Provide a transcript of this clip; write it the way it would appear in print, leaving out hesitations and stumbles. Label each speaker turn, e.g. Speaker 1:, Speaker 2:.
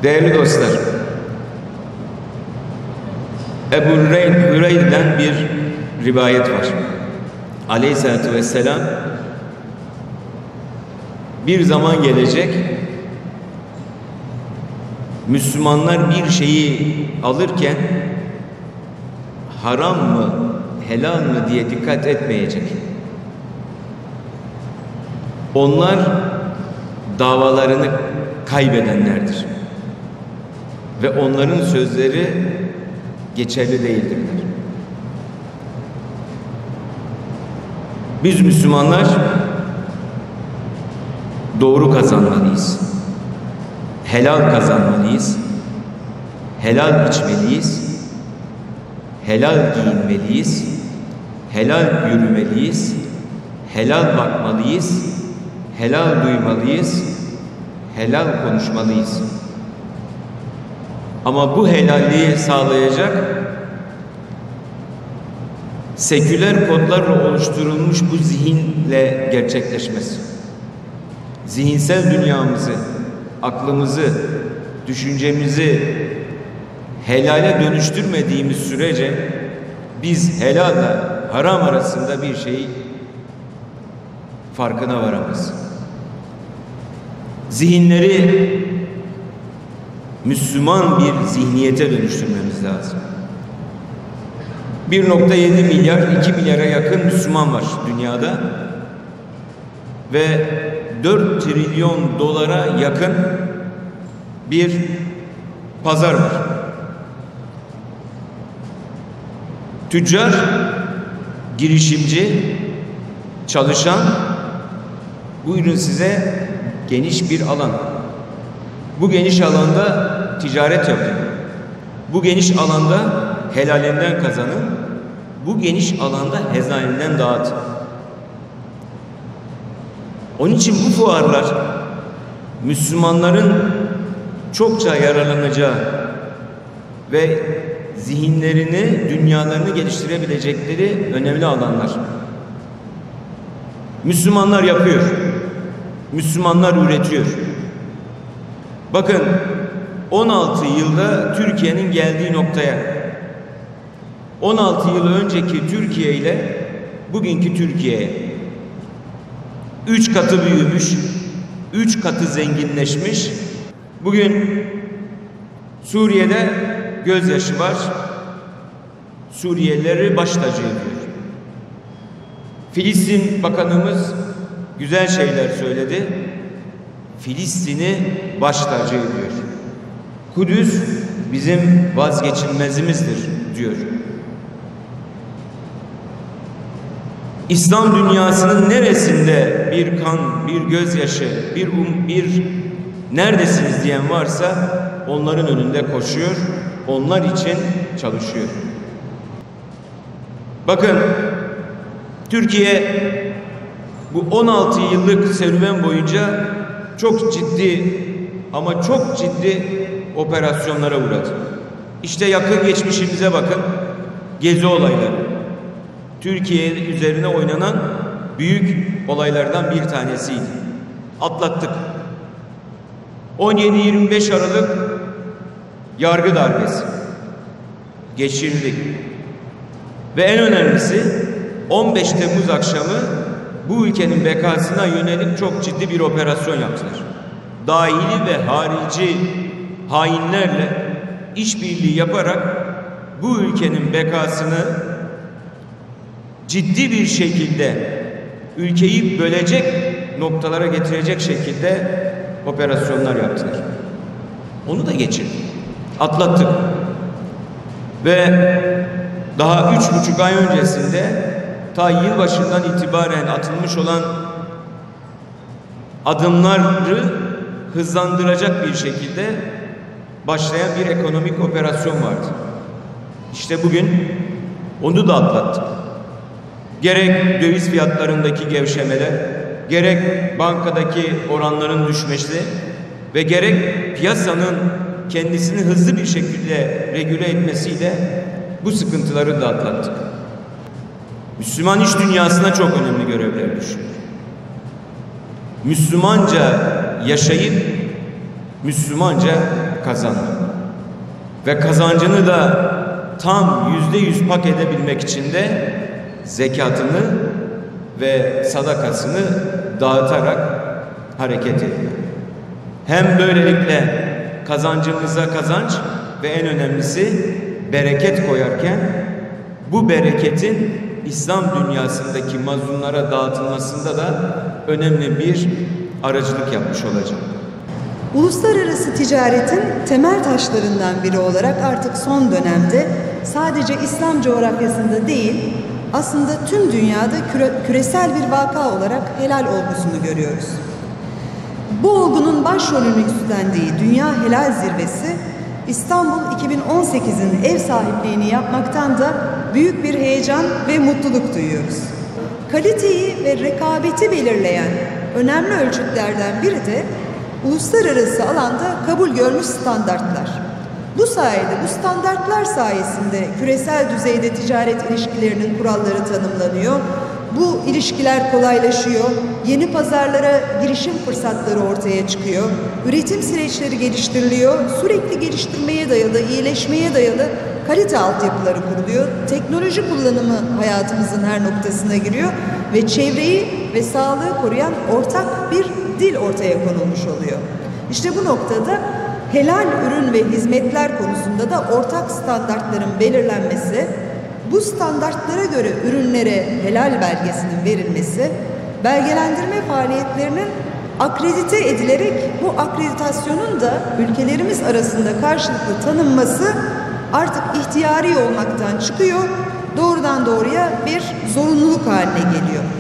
Speaker 1: Değerli dostlar, Ebu Hüreyre'den bir rivayet var. Aleyhisselatü vesselam, bir zaman gelecek, Müslümanlar bir şeyi alırken haram mı, helal mı diye dikkat etmeyecek. Onlar davalarını kaybedenlerdir. Ve onların sözleri geçerli değildirler. Biz Müslümanlar doğru kazanmalıyız. Helal kazanmalıyız. Helal içmeliyiz. Helal giyinmeliyiz. Helal yürümeliyiz. Helal bakmalıyız. Helal duymalıyız. Helal konuşmalıyız. Ama bu helalliği sağlayacak seküler kodlarla oluşturulmuş bu zihinle gerçekleşmez. Zihinsel dünyamızı, aklımızı, düşüncemizi helale dönüştürmediğimiz sürece biz helalle haram arasında bir şey farkına varamaz. Zihinleri Müslüman bir zihniyete dönüştürmemiz lazım. 1,7 milyar, 2 milyara yakın Müslüman var dünyada ve 4 trilyon dolara yakın bir pazar var. Tüccar, girişimci, çalışan, buyurun size geniş bir alan. Bu geniş alanda ticaret yapın. Bu geniş alanda helalinden kazanın. Bu geniş alanda hezaninden dağıtın. Onun için bu fuarlar Müslümanların çokça yararlanacağı ve zihinlerini, dünyalarını geliştirebilecekleri önemli alanlar. Müslümanlar yapıyor. Müslümanlar üretiyor. Bakın 16 yılda Türkiye'nin geldiği noktaya, 16 yıl önceki Türkiye ile bugünkü Türkiye'ye 3 katı büyümüş, 3 katı zenginleşmiş. Bugün Suriye'de gözyaşı var. Suriyelileri baş tacı ediyor. Filistin Bakanımız güzel şeyler söyledi. Filistin'i baş tacı ediyor. Kudüs bizim vazgeçilmezimizdir diyor. İslam dünyasının neresinde bir kan, bir gözyaşı, bir neredesiniz diyen varsa onların önünde koşuyor, onlar için çalışıyor. Bakın Türkiye bu 16 yıllık serüven boyunca çok ciddi ama çok ciddi operasyonlara uğradı. İşte yakın geçmişimize bakın. Gezi olayları. Türkiye üzerine oynanan büyük olaylardan bir tanesiydi. Atlattık. 17-25 Aralık yargı darbesi. Geçirdik. Ve en önemlisi 15 Temmuz akşamı bu ülkenin bekasına yönelik çok ciddi bir operasyon yaptılar. Dahili ve harici hainlerle işbirliği yaparak bu ülkenin bekasını ciddi bir şekilde ülkeyi bölecek noktalara getirecek şekilde operasyonlar yaptılar. Onu da geçirdik. Atlattık. Ve daha 3,5 ay öncesinde ta yılbaşından itibaren atılmış olan adımları hızlandıracak bir şekilde başlayan bir ekonomik operasyon vardı. İşte bugün onu da atlattık. Gerek döviz fiyatlarındaki gevşemeler, gerek bankadaki oranların düşmesi ve gerek piyasanın kendisini hızlı bir şekilde regüle etmesiyle bu sıkıntıları da atlattık. Müslüman iş dünyasına çok önemli görevler düşüyor. Müslümanca yaşayıp Müslümanca kazanmak. Ve kazancını da tam %100 hak edebilmek için de zekatını ve sadakasını dağıtarak hareket ediyor. Hem böylelikle kazancımıza kazanç ve en önemlisi bereket koyarken bu bereketin İslam dünyasındaki mazlumlara dağıtılmasında da önemli bir aracılık yapmış olacak.
Speaker 2: Uluslararası ticaretin temel taşlarından biri olarak artık son dönemde sadece İslam coğrafyasında değil, aslında tüm dünyada küresel bir vaka olarak helal olgusunu görüyoruz. Bu olgunun başrolünü üstlendiği Dünya Helal Zirvesi, İstanbul 2018'in ev sahipliğini yapmaktan da büyük bir heyecan ve mutluluk duyuyoruz. Kaliteyi ve rekabeti belirleyen önemli ölçütlerden biri de uluslararası alanda kabul görmüş standartlar. Bu sayede, bu standartlar sayesinde küresel düzeyde ticaret ilişkilerinin kuralları tanımlanıyor. Bu ilişkiler kolaylaşıyor, yeni pazarlara girişim fırsatları ortaya çıkıyor, üretim süreçleri geliştiriliyor, sürekli geliştirmeye dayalı, iyileşmeye dayalı kalite altyapıları kuruluyor, teknoloji kullanımı hayatımızın her noktasına giriyor ve çevreyi ve sağlığı koruyan ortak bir dil ortaya konulmuş oluyor. İşte bu noktada helal ürün ve hizmetler konusunda da ortak standartların belirlenmesi, bu standartlara göre ürünlere helal belgesinin verilmesi, belgelendirme faaliyetlerinin akredite edilerek bu akreditasyonun da ülkelerimiz arasında karşılıklı tanınması artık ihtiyari olmaktan çıkıyor, doğrudan doğruya bir zorunluluk haline geliyor.